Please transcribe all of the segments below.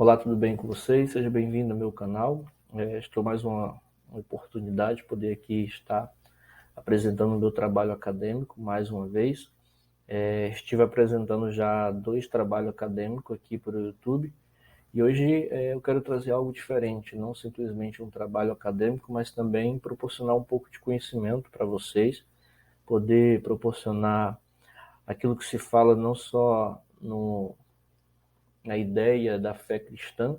Olá, tudo bem com vocês? Seja bem-vindo ao meu canal. Estou mais uma oportunidade de poder aqui estar apresentando o meu trabalho acadêmico mais uma vez. Estive apresentando já 2 trabalhos acadêmicos aqui para o YouTube e hoje eu quero trazer algo diferente, não simplesmente um trabalho acadêmico, mas também proporcionar um pouco de conhecimento para vocês, poder proporcionar aquilo que se fala não só na ideia da fé cristã,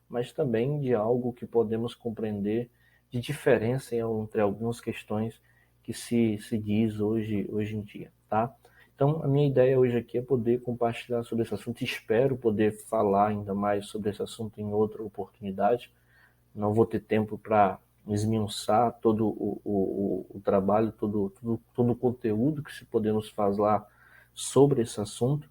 mas também de algo que podemos compreender de diferença entre algumas questões que se diz hoje em dia, tá? Então, a minha ideia hoje aqui é poder compartilhar sobre esse assunto. Espero poder falar ainda mais sobre esse assunto em outra oportunidade. Não vou ter tempo para esmiuçar todo o trabalho, todo o conteúdo que se podemos falar sobre esse assunto,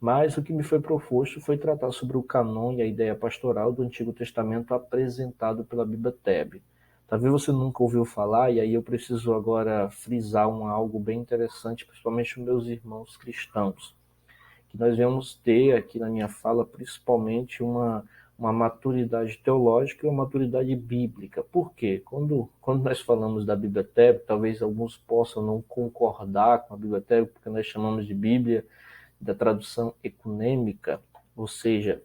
mas o que me foi proposto foi tratar sobre o cânon e a ideia pastoral do Antigo Testamento apresentado pela Bíblia Tebe. Talvez você nunca ouviu falar, e aí eu preciso agora frisar algo bem interessante, principalmente os meus irmãos cristãos, que nós vamos ter aqui na minha fala principalmente uma maturidade teológica e uma maturidade bíblica. Por quê? Quando nós falamos da Bíblia Tebe, talvez alguns possam não concordar com a Bíblia Tebe, porque nós chamamos de Bíblia da tradução econômica, ou seja,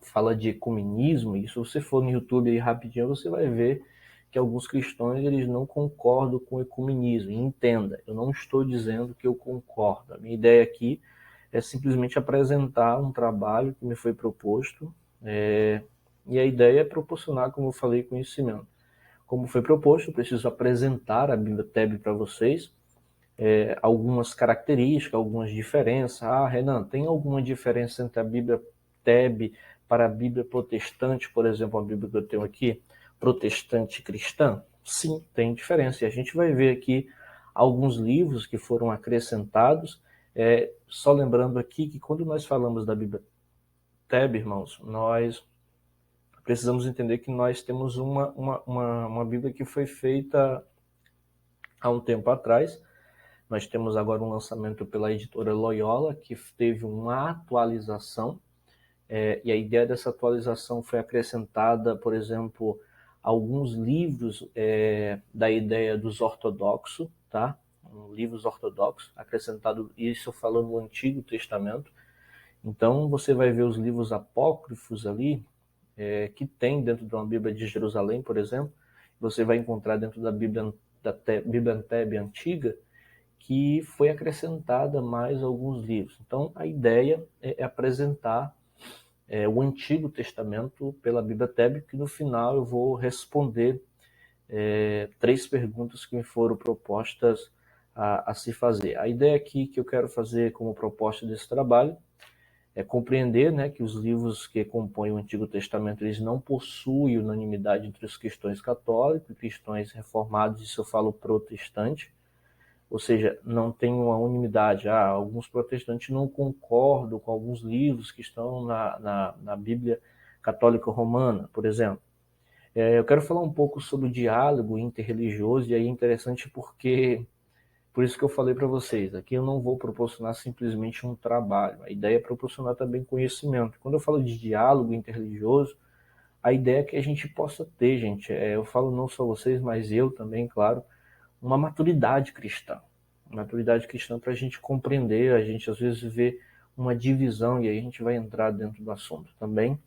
fala de ecumenismo, e se você for no YouTube aí rapidinho, você vai ver que alguns cristãos eles não concordam com o ecumenismo. E entenda, eu não estou dizendo que eu concordo. A minha ideia aqui é simplesmente apresentar um trabalho que me foi proposto, e a ideia é proporcionar, como eu falei, conhecimento. Como foi proposto, eu preciso apresentar a Bíblia Tebe para vocês, algumas características, algumas diferenças. Ah, Renan, tem alguma diferença entre a Bíblia Tebe para a Bíblia protestante, por exemplo, a Bíblia que eu tenho aqui, protestante cristã? Sim, tem diferença. E a gente vai ver aqui alguns livros que foram acrescentados. Só lembrando aqui que quando nós falamos da Bíblia Tebe, irmãos, nós precisamos entender que nós temos uma Bíblia que foi feita há um tempo atrás. Nós temos agora um lançamento pela editora Loyola, que teve uma atualização, e a ideia dessa atualização foi acrescentada, por exemplo, alguns livros da ideia dos ortodoxos, tá? Livros ortodoxos, acrescentado isso falando no Antigo Testamento. Então você vai ver os livros apócrifos ali, que tem dentro de uma Bíblia de Jerusalém, por exemplo, você vai encontrar dentro da Bíblia Tebe antiga, que foi acrescentada mais alguns livros. Então, a ideia é apresentar o Antigo Testamento pela Bíblia Tebe, que no final eu vou responder 3 perguntas que me foram propostas a se fazer. A ideia aqui que eu quero fazer como proposta desse trabalho é compreender, né, que os livros que compõem o Antigo Testamento eles não possuem unanimidade entre os cristãos católicos e cristãos reformados, isso eu falo protestante. Ou seja, não tem uma unanimidade. Alguns protestantes não concordam com alguns livros que estão na Bíblia Católica Romana, por exemplo. Eu quero falar um pouco sobre o diálogo interreligioso, e aí é interessante porque, por isso que eu falei para vocês, aqui eu não vou proporcionar simplesmente um trabalho, a ideia é proporcionar também conhecimento. Quando eu falo de diálogo interreligioso, a ideia é que a gente possa ter, gente, eu falo não só vocês, mas eu também, claro, uma maturidade cristã. Maturidade cristã para a gente compreender, a gente às vezes vê uma divisão, e aí a gente vai entrar dentro do assunto também.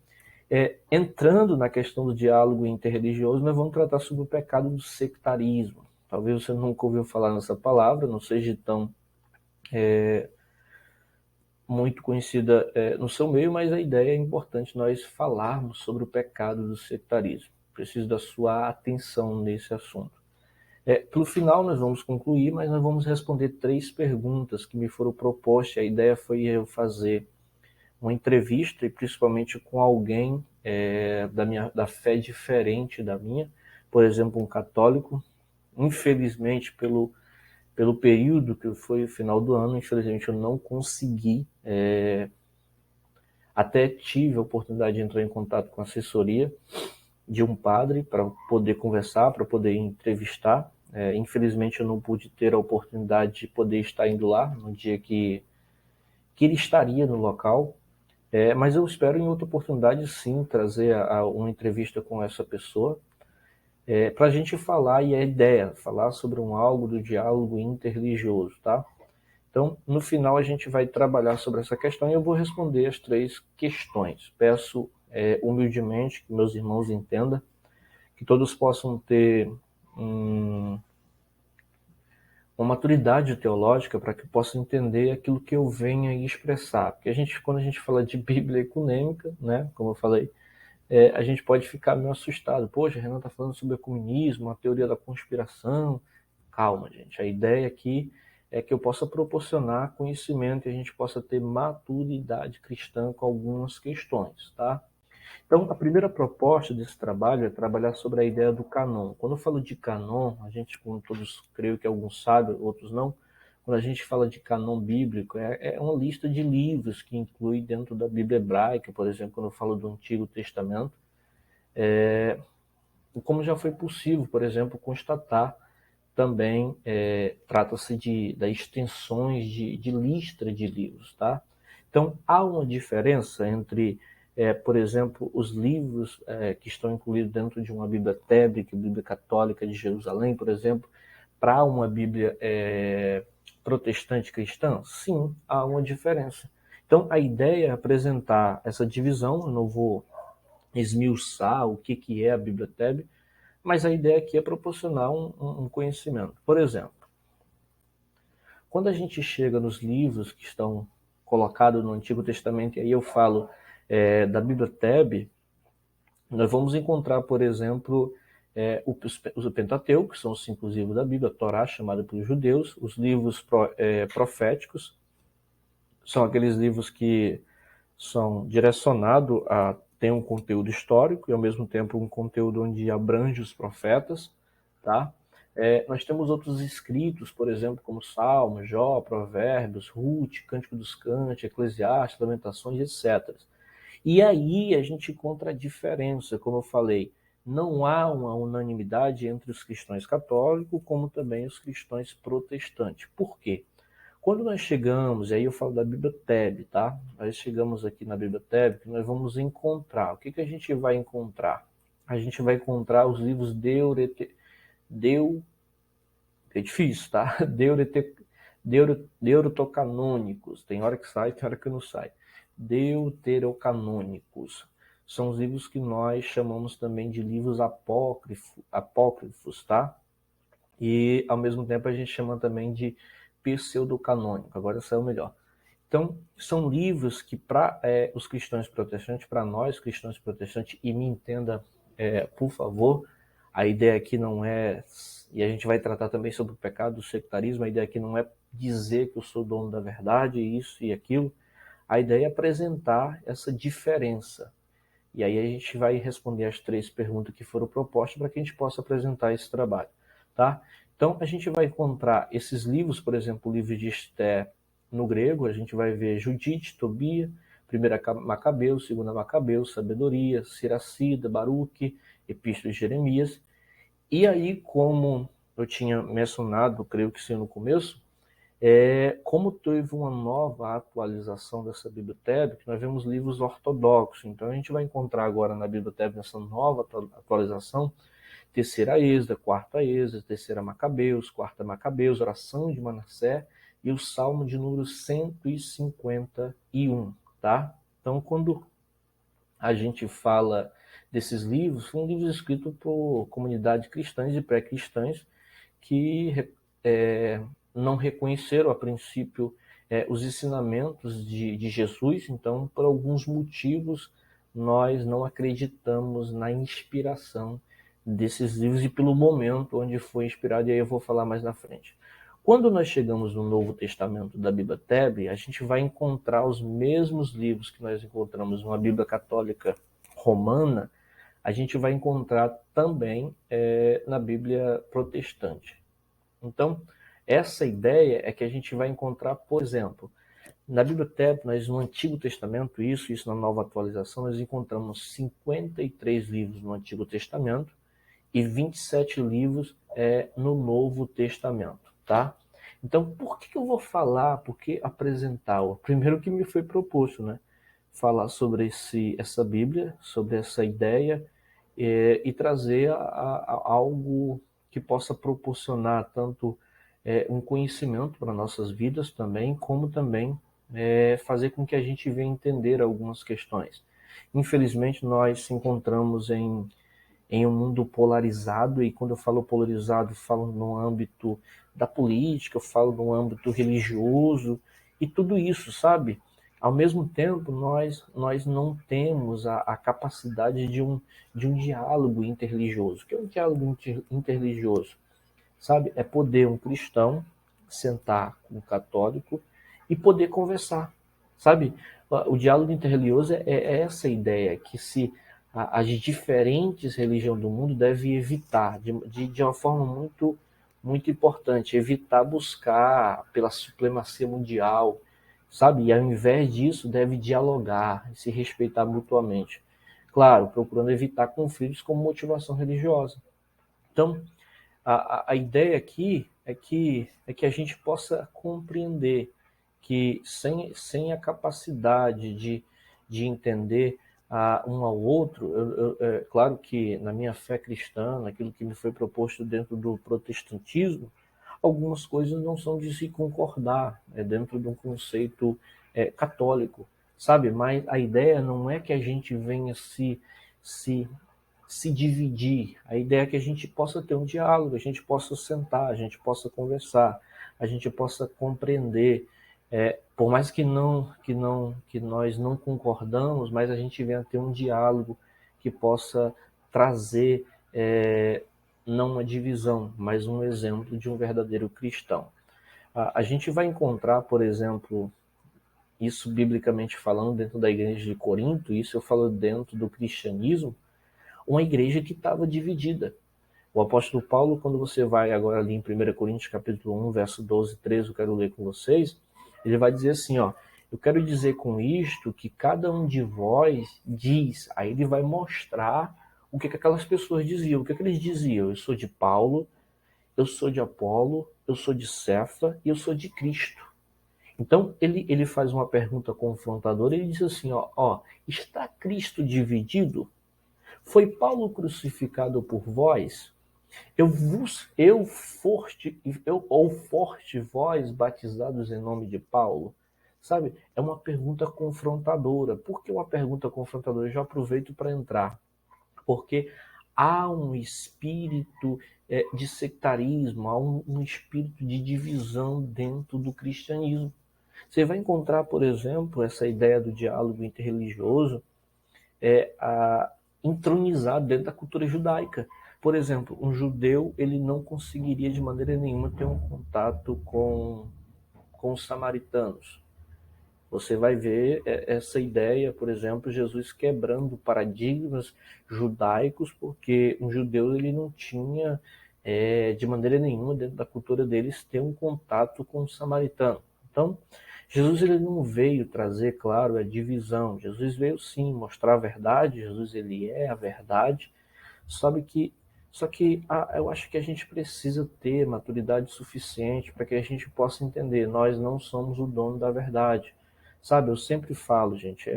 Entrando na questão do diálogo interreligioso, nós vamos tratar sobre o pecado do sectarismo. Talvez você nunca ouviu falar nessa palavra, não seja tão muito conhecida no seu meio, mas a ideia é importante nós falarmos sobre o pecado do sectarismo. Preciso da sua atenção nesse assunto. Pelo final nós vamos concluir, mas nós vamos responder 3 perguntas que me foram propostas. A ideia foi eu fazer uma entrevista, e principalmente com alguém da fé diferente da minha, por exemplo, um católico. Infelizmente, pelo período que foi o final do ano, infelizmente eu não consegui, até tive a oportunidade de entrar em contato com a assessoria de um padre para poder conversar, para poder entrevistar. Infelizmente eu não pude ter a oportunidade de poder estar indo lá no dia que ele estaria no local, Mas eu espero em outra oportunidade sim trazer uma entrevista com essa pessoa, para a gente falar, e a ideia, falar sobre algo do diálogo interreligioso, tá? Então, no final a gente vai trabalhar sobre essa questão e eu vou responder as 3 questões. Peço humildemente que meus irmãos entendam, que todos possam ter uma maturidade teológica para que possam entender aquilo que eu venho a expressar. Porque quando a gente fala de Bíblia ecumênica, né, como eu falei, a gente pode ficar meio assustado. Poxa, Renan está falando sobre ecumenismo, a teoria da conspiração. Calma, gente. A ideia aqui é que eu possa proporcionar conhecimento e a gente possa ter maturidade cristã com algumas questões, tá? Então, a primeira proposta desse trabalho é trabalhar sobre a ideia do canon. Quando eu falo de canon, a gente, como todos creio que alguns sabem, outros não, quando a gente fala de canon bíblico, é uma lista de livros que inclui dentro da Bíblia hebraica, por exemplo, quando eu falo do Antigo Testamento, como já foi possível, por exemplo, constatar também, trata-se das extensões de lista de livros, tá? Então, há uma diferença entre, por exemplo, os livros que estão incluídos dentro de uma Bíblia tébrica, Bíblia Católica de Jerusalém, por exemplo, para uma Bíblia protestante cristã? Sim, há uma diferença. Então, a ideia é apresentar essa divisão, eu não vou esmiuçar o que é a Bíblia tébrica, mas a ideia aqui é proporcionar um conhecimento. Por exemplo, quando a gente chega nos livros que estão colocados no Antigo Testamento, e aí eu falo da Bíblia Teb, nós vamos encontrar, por exemplo, os Pentateuco, que são os 5 livros da Bíblia, a Torá, chamada pelos judeus, os livros proféticos, são aqueles livros que são direcionados a ter um conteúdo histórico e, ao mesmo tempo, um conteúdo onde abrange os profetas, tá? Nós temos outros escritos, por exemplo, como Salmos, Jó, Provérbios, Ruth, Cântico dos Cânticos, Eclesiastes, Lamentações, etc. E aí a gente encontra a diferença, como eu falei, não há uma unanimidade entre os cristãos católicos, como também os cristãos protestantes. Por quê? Quando nós chegamos, e aí eu falo da Bíblia Teb, tá? Nós chegamos aqui na Bíblia Teb, que nós vamos encontrar. O que a gente vai encontrar? A gente vai encontrar os livros é difícil, tá? Deuterocanônicos. Tem hora que sai, tem hora que não sai. Deuterocanônicos. São os livros que nós chamamos também de livros apócrifos, tá? E, ao mesmo tempo, a gente chama também de pseudocanônico. Agora saiu melhor. Então, são livros que, para os cristãos protestantes, para nós cristãos protestantes, e me entenda, por favor, a ideia aqui não é, e a gente vai tratar também sobre o pecado do sectarismo, a ideia aqui não é dizer que eu sou dono da verdade, isso e aquilo, a ideia é apresentar essa diferença. E aí a gente vai responder as 3 perguntas que foram propostas para que a gente possa apresentar esse trabalho, tá? Então, a gente vai encontrar esses livros, por exemplo, o livro de Esther no grego, a gente vai ver Judite, Tobia, 1 Macabeus, 2 Macabeus, Sabedoria, Siracida, Baruque, Epístola de Jeremias. E aí, como eu tinha mencionado, creio que sim no começo, como teve uma nova atualização dessa biblioteca, nós vemos livros ortodoxos. Então a gente vai encontrar agora na biblioteca, nessa nova atualização, terceira Êxodo, quarta Êxodo, terceira Macabeus, quarta Macabeus, oração de Manassés e o Salmo de número 151, tá? Então, quando a gente fala desses livros, foram livros escritos por comunidades cristãs e pré-cristãs que não reconheceram a princípio os ensinamentos de Jesus, então, por alguns motivos, nós não acreditamos na inspiração desses livros e pelo momento onde foi inspirado, e aí eu vou falar mais na frente. Quando nós chegamos no Novo Testamento da Bíblia Teb, a gente vai encontrar os mesmos livros que nós encontramos na Bíblia Católica Romana, a gente vai encontrar também na Bíblia Protestante. Então, essa ideia é que a gente vai encontrar, por exemplo, na Bíblia Teb, nós no Antigo Testamento, isso na nova atualização, nós encontramos 53 livros no Antigo Testamento e 27 livros no Novo Testamento, tá? Então, por que eu vou falar, por que apresentar? Primeiro que me foi proposto, né? falar sobre essa Bíblia, sobre essa ideia, e trazer algo que possa proporcionar tanto um conhecimento para nossas vidas também, como também fazer com que a gente venha entender algumas questões. Infelizmente, nós se encontramos em um mundo polarizado, e quando eu falo polarizado, eu falo no âmbito da política, eu falo no âmbito religioso, e tudo isso, sabe? Ao mesmo tempo, nós não temos a capacidade de um diálogo interreligioso. O que é um diálogo interreligioso? Sabe? É poder um cristão sentar com um católico e poder conversar, sabe? O diálogo interreligioso é essa ideia, que se as diferentes religiões do mundo devem evitar, de uma forma muito importante, evitar buscar pela supremacia mundial, sabe? E ao invés disso, deve dialogar e se respeitar mutuamente. Claro, procurando evitar conflitos com motivação religiosa. Então, a ideia aqui é que a gente possa compreender que sem a capacidade de entender um ao outro, é claro que na minha fé cristã, naquilo que me foi proposto dentro do protestantismo, algumas coisas não são de se concordar, dentro de um conceito católico, sabe? Mas a ideia não é que a gente venha se se dividir. A ideia é que a gente possa ter um diálogo, a gente possa sentar, a gente possa conversar, a gente possa compreender. Por mais que nós não concordamos, mas a gente venha ter um diálogo que possa trazer não uma divisão, mas um exemplo de um verdadeiro cristão. A gente vai encontrar, por exemplo, isso biblicamente falando dentro da igreja de Corinto, isso eu falo dentro do cristianismo, uma igreja que estava dividida. O apóstolo Paulo, quando você vai agora ali em 1 Coríntios capítulo 1, verso 12 e 13, eu quero ler com vocês, ele vai dizer assim, ó, eu quero dizer com isto que cada um de vós diz, aí ele vai mostrar o que aquelas pessoas diziam. O que eles diziam? Eu sou de Paulo, eu sou de Apolo, eu sou de Cefa e eu sou de Cristo. Então ele faz uma pergunta confrontadora e ele diz assim, ó, está Cristo dividido? Foi Paulo crucificado por vós? Ou forte vós batizados em nome de Paulo? Sabe? É uma pergunta confrontadora. Por que uma pergunta confrontadora? Eu já aproveito para entrar. Porque há um espírito de sectarismo, há um espírito de divisão dentro do cristianismo. Você vai encontrar, por exemplo, essa ideia do diálogo interreligioso entronizado dentro da cultura judaica. Por exemplo, um judeu ele não conseguiria de maneira nenhuma ter um contato com os samaritanos. Você vai ver essa ideia, por exemplo, Jesus quebrando paradigmas judaicos, porque um judeu ele não tinha, de maneira nenhuma, dentro da cultura deles, ter um contato com o samaritano. Então, Jesus ele não veio trazer, claro, a divisão. Jesus veio sim mostrar a verdade. Jesus ele é a verdade. Sabe que só que eu acho que a gente precisa ter maturidade suficiente para que a gente possa entender. Nós não somos o dono da verdade. Sabe, eu sempre falo, gente,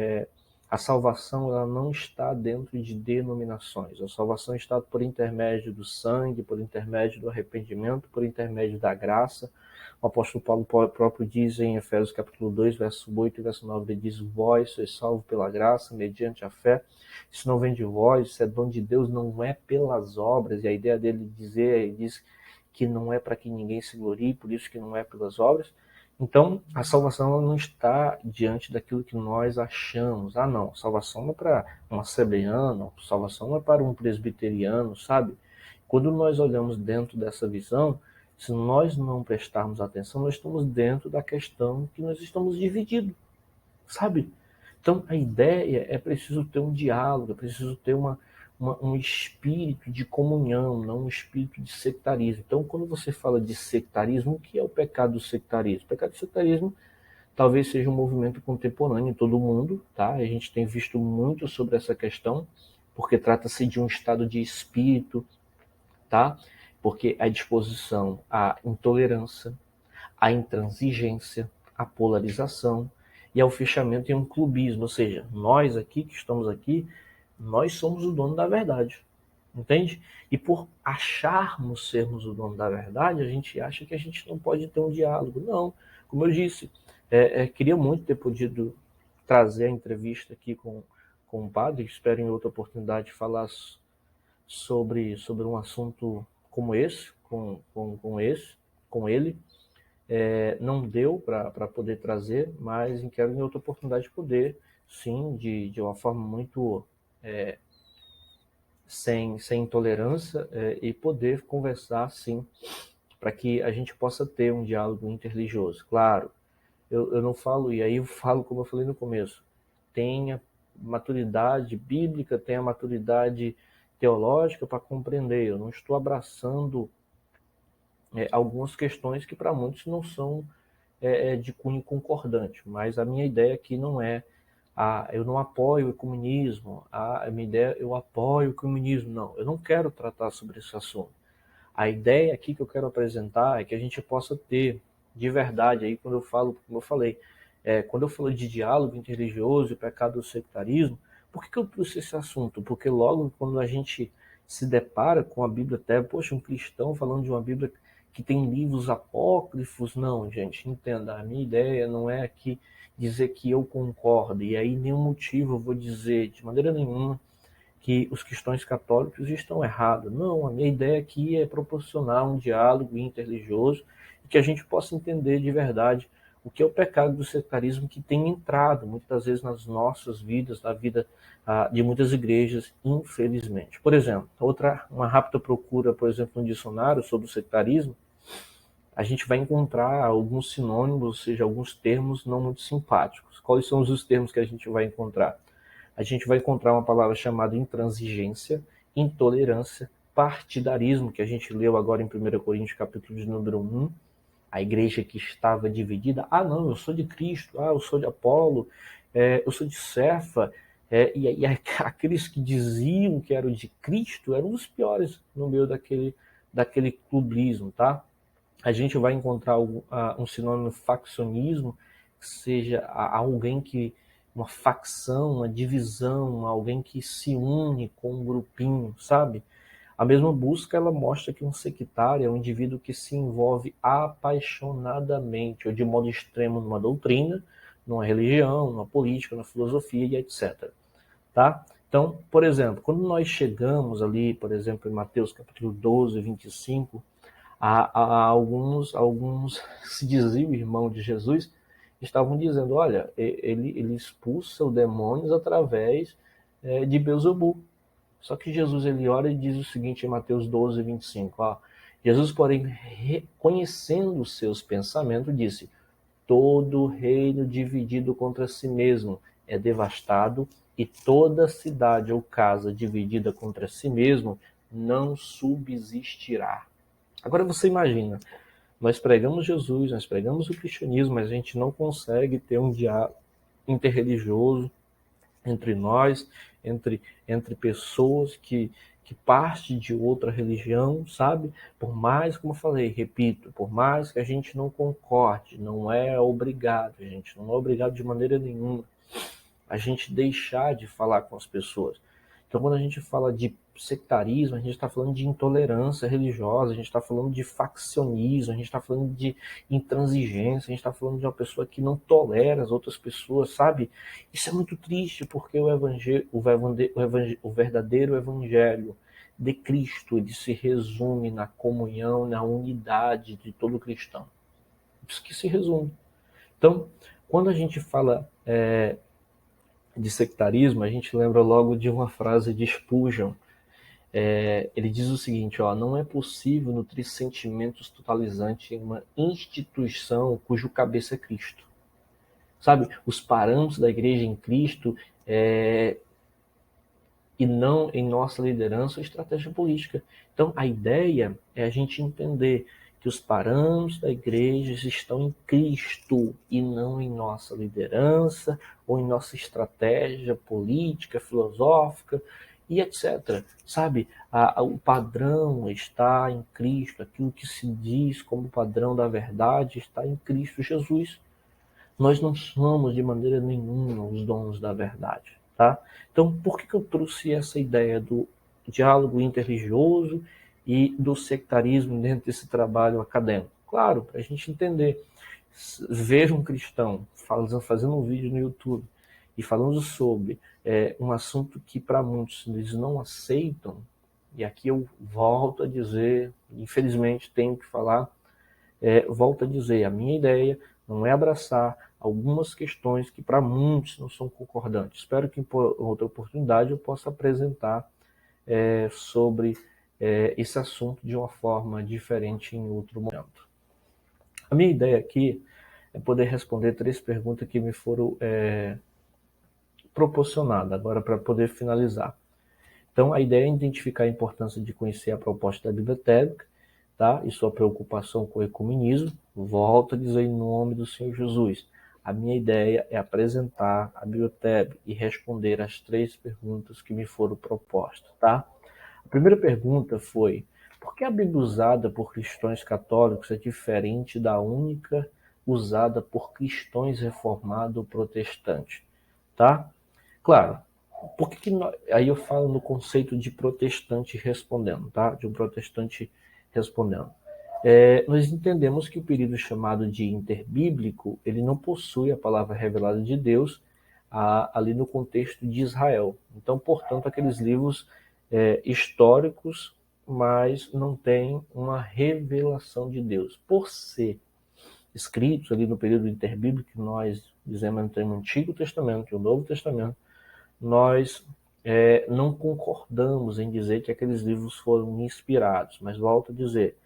a salvação ela não está dentro de denominações. A salvação está por intermédio do sangue, por intermédio do arrependimento, por intermédio da graça. O apóstolo Paulo próprio diz em Efésios capítulo 2, verso 8 e verso 9, ele diz, vós sois salvos pela graça, mediante a fé. Isso não vem de vós, isso é dom de Deus, não é pelas obras. E a ideia dele dizer, ele diz que não é para que ninguém se glorie, por isso que não é pelas obras. Então, a salvação não está diante daquilo que nós achamos. Ah, não, salvação não é para um assembleano, salvação não é para um presbiteriano, sabe? Quando nós olhamos dentro dessa visão, se nós não prestarmos atenção, nós estamos dentro da questão que nós estamos divididos, sabe? Então, a ideia é preciso ter um diálogo, é preciso ter um espírito de comunhão, não um espírito de sectarismo. Então, quando você fala de sectarismo, o que é o pecado do sectarismo? O pecado do sectarismo talvez seja um movimento contemporâneo em todo o mundo, tá? A gente tem visto muito sobre essa questão, porque trata-se de um estado de espírito, tá? Porque a disposição à intolerância, à intransigência, à polarização. e ao fechamento em um clubismo, ou seja, nós aqui que estamos aqui, nós somos o dono da verdade, entende? E por acharmos sermos o dono da verdade, a gente acha que a gente não pode ter um diálogo. Não, como eu disse, queria muito ter podido trazer a entrevista aqui com o padre, espero em outra oportunidade falar sobre um assunto como esse, com ele. Não deu para poder trazer, mas quero em outra oportunidade poder, sim, de uma forma muito sem intolerância, e poder conversar, sim, para que a gente possa ter um diálogo interreligioso. Claro, eu não falo, e aí eu falo como eu falei no começo, tenha maturidade bíblica, tenha maturidade teológica para compreender. Eu não estou abraçando algumas questões que para muitos não são de cunho concordante, mas a minha ideia aqui não é eu não apoio o comunismo, a minha ideia eu apoio o comunismo, não, eu não quero tratar sobre esse assunto. A ideia aqui que eu quero apresentar é que a gente possa ter de verdade, aí quando eu falo, como eu falei, quando eu falo de diálogo interreligioso e pecado do sectarismo, por que eu trouxe esse assunto? Porque logo quando a gente se depara com a Bíblia até, poxa, um cristão falando de uma Bíblia que tem livros apócrifos, não, gente, entenda, a minha ideia não é aqui dizer que eu concordo, e aí nenhum motivo eu vou dizer de maneira nenhuma que os cristãos católicos estão errados. Não, a minha ideia aqui é proporcionar um diálogo interreligioso e que a gente possa entender de verdade o que é o pecado do sectarismo que tem entrado muitas vezes nas nossas vidas, na vida de muitas igrejas, infelizmente. Por exemplo, uma rápida procura, por exemplo, no dicionário sobre o sectarismo, a gente vai encontrar alguns sinônimos, ou seja, alguns termos não muito simpáticos. Quais são os termos que a gente vai encontrar? A gente vai encontrar uma palavra chamada intransigência, intolerância, partidarismo, que a gente leu agora em 1 Coríntios, capítulo de número 1, a igreja que estava dividida. Ah, não, eu sou de Cristo, eu sou de Apolo, eu sou de Cefa, e aqueles que diziam que eram de Cristo eram os piores no meio daquele clubismo, tá? A gente vai encontrar um sinônimo faccionismo, que seja alguém que, uma facção, uma divisão, alguém que se une com um grupinho, sabe? A mesma busca, ela mostra que um sectário é um indivíduo que se envolve apaixonadamente, ou de modo extremo, numa doutrina, numa religião, numa política, na filosofia e etc. Tá? Então, por exemplo, quando nós chegamos ali, por exemplo, em Mateus capítulo 12, 25, alguns se diziam irmão de Jesus, estavam dizendo, olha, ele expulsa os demônios através de Beelzebul. Só que Jesus ele ora e diz o seguinte em Mateus 12, 25. Jesus, porém, reconhecendo os seus pensamentos, disse, todo reino dividido contra si mesmo é devastado, e toda cidade ou casa dividida contra si mesmo não subsistirá. Agora você imagina, nós pregamos Jesus, nós pregamos o cristianismo, mas a gente não consegue ter um diálogo interreligioso entre nós, entre pessoas que partem de outra religião, sabe? Por mais, como eu falei, repito, por mais que a gente não concorde, não é obrigado, gente, não é obrigado de maneira nenhuma a gente deixar de falar com as pessoas. Então, quando a gente fala de sectarismo, a gente está falando de intolerância religiosa, a gente está falando de faccionismo, a gente está falando de intransigência, a gente está falando de uma pessoa que não tolera as outras pessoas, sabe? Isso é muito triste, porque o verdadeiro evangelho de Cristo, ele se resume na comunhão, na unidade de todo cristão. Isso que se resume. Então, quando a gente fala de sectarismo, a gente lembra logo de uma frase de Spurgeon. Ele diz o seguinte, não é possível nutrir sentimentos totalizantes em uma instituição cujo cabeça é Cristo. Sabe, os parâmetros da igreja em Cristo e não em nossa liderança ou estratégia política. Então, a ideia é a gente entender que os parâmetros da igreja estão em Cristo e não em nossa liderança ou em nossa estratégia política, filosófica e etc. Sabe, o padrão está em Cristo, aquilo que se diz como padrão da verdade está em Cristo Jesus. Nós não somos de maneira nenhuma os donos da verdade, tá? Então, por que eu trouxe essa ideia do diálogo interreligioso e do sectarismo dentro desse trabalho acadêmico? Claro, para a gente entender. Veja um cristão fazendo um vídeo no YouTube e falando sobre um assunto que para muitos eles não aceitam, e aqui eu volto a dizer, infelizmente tenho que falar, volto a dizer, a minha ideia não é abraçar algumas questões que para muitos não são concordantes. Espero que em outra oportunidade eu possa apresentar sobre esse assunto de uma forma diferente em outro momento. A minha ideia aqui é poder responder 3 perguntas que me foram proporcionadas agora para poder finalizar. Então, a ideia é identificar a importância de conhecer a proposta da Bíblia Tébica, tá? E sua preocupação com o ecumenismo. Volto a dizer em nome do Senhor Jesus. A minha ideia é apresentar a Bíblia Tébica e responder as 3 perguntas que me foram propostas, tá? A primeira pergunta foi: por que a Bíblia usada por cristãos católicos é diferente da única usada por cristãos reformados ou protestantes? Tá? Claro, aí eu falo no conceito de protestante respondendo, tá? De um protestante respondendo. Nós entendemos que o período chamado de interbíblico, ele não possui a palavra revelada de Deus ali no contexto de Israel. Então, portanto, aqueles livros históricos, mas não tem uma revelação de Deus. Por ser escritos ali no período interbíblico, que nós dizemos entre o Antigo Testamento e o Novo Testamento, nós não concordamos em dizer que aqueles livros foram inspirados, mas volto a dizer,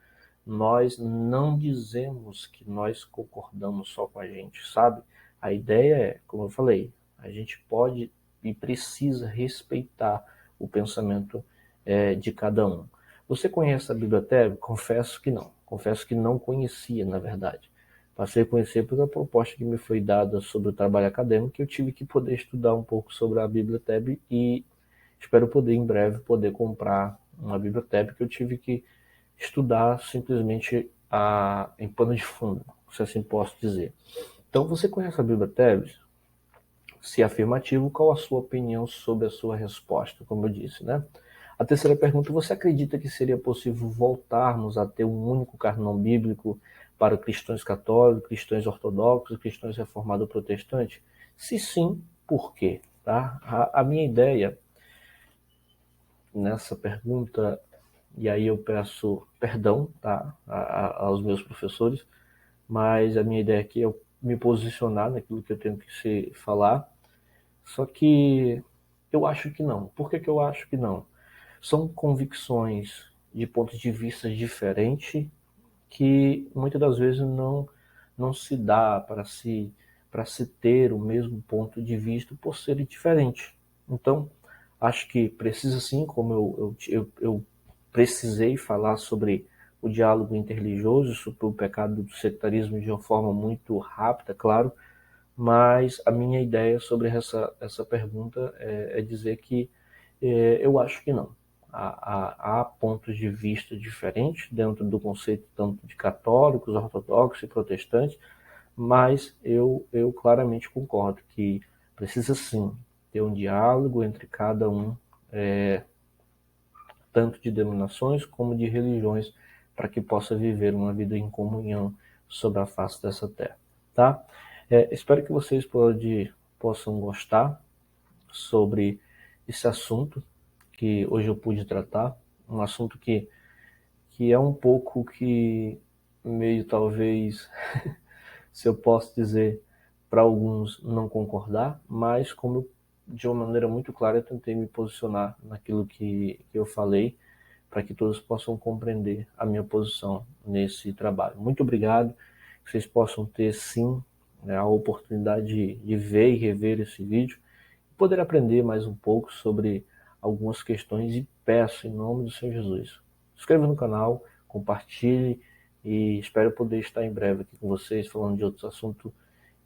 nós não dizemos que nós concordamos só com a gente, sabe? A ideia é, como eu falei, a gente pode e precisa respeitar o pensamento de cada um. Você conhece a Bíblia Tébica? Confesso que não. Confesso que não conhecia, na verdade. Passei a conhecer pela proposta que me foi dada sobre o trabalho acadêmico, que eu tive que poder estudar um pouco sobre a Bíblia Tébica e espero poder em breve poder comprar uma Bíblia Tébica que eu tive que estudar simplesmente em pano de fundo, se assim posso dizer. Então, você conhece a Bíblia Tébica? Se afirmativo, qual a sua opinião sobre a sua resposta, como eu disse, né? A terceira pergunta: você acredita que seria possível voltarmos a ter um único cânon bíblico para cristãos católicos, cristãos ortodoxos, cristãos reformados protestantes? Se sim, por quê? Tá? A minha ideia nessa pergunta, e aí eu peço perdão, tá, aos meus professores, mas a minha ideia aqui é eu me posicionar naquilo que eu tenho que falar, só que eu acho que não. Por que eu acho que não? São convicções de pontos de vista diferentes que muitas das vezes não se dá para se ter o mesmo ponto de vista por serem diferentes. Então, acho que precisa sim, como eu precisei falar sobre o diálogo interreligioso, sobre o pecado do sectarismo de uma forma muito rápida, claro, mas a minha ideia sobre essa pergunta é dizer que eu acho que não. Há pontos de vista diferentes dentro do conceito tanto de católicos, ortodoxos e protestantes, mas eu claramente concordo que precisa sim ter um diálogo entre cada um, tanto de denominações como de religiões, para que possa viver uma vida em comunhão sobre a face dessa terra. Tá? Espero que vocês possam gostar sobre esse assunto que hoje eu pude tratar, um assunto que é um pouco que meio talvez, se eu posso dizer, para alguns não concordar, mas como de uma maneira muito clara eu tentei me posicionar naquilo que eu falei, para que todos possam compreender a minha posição nesse trabalho. Muito obrigado, que vocês possam ter sim a oportunidade de ver e rever esse vídeo, poder aprender mais um pouco sobre algumas questões e peço em nome do Senhor Jesus. Se inscreva no canal, compartilhe e espero poder estar em breve aqui com vocês falando de outros assuntos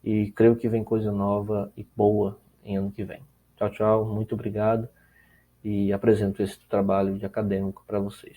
e creio que vem coisa nova e boa em ano que vem. Tchau, tchau, muito obrigado e apresento esse trabalho de acadêmico para vocês.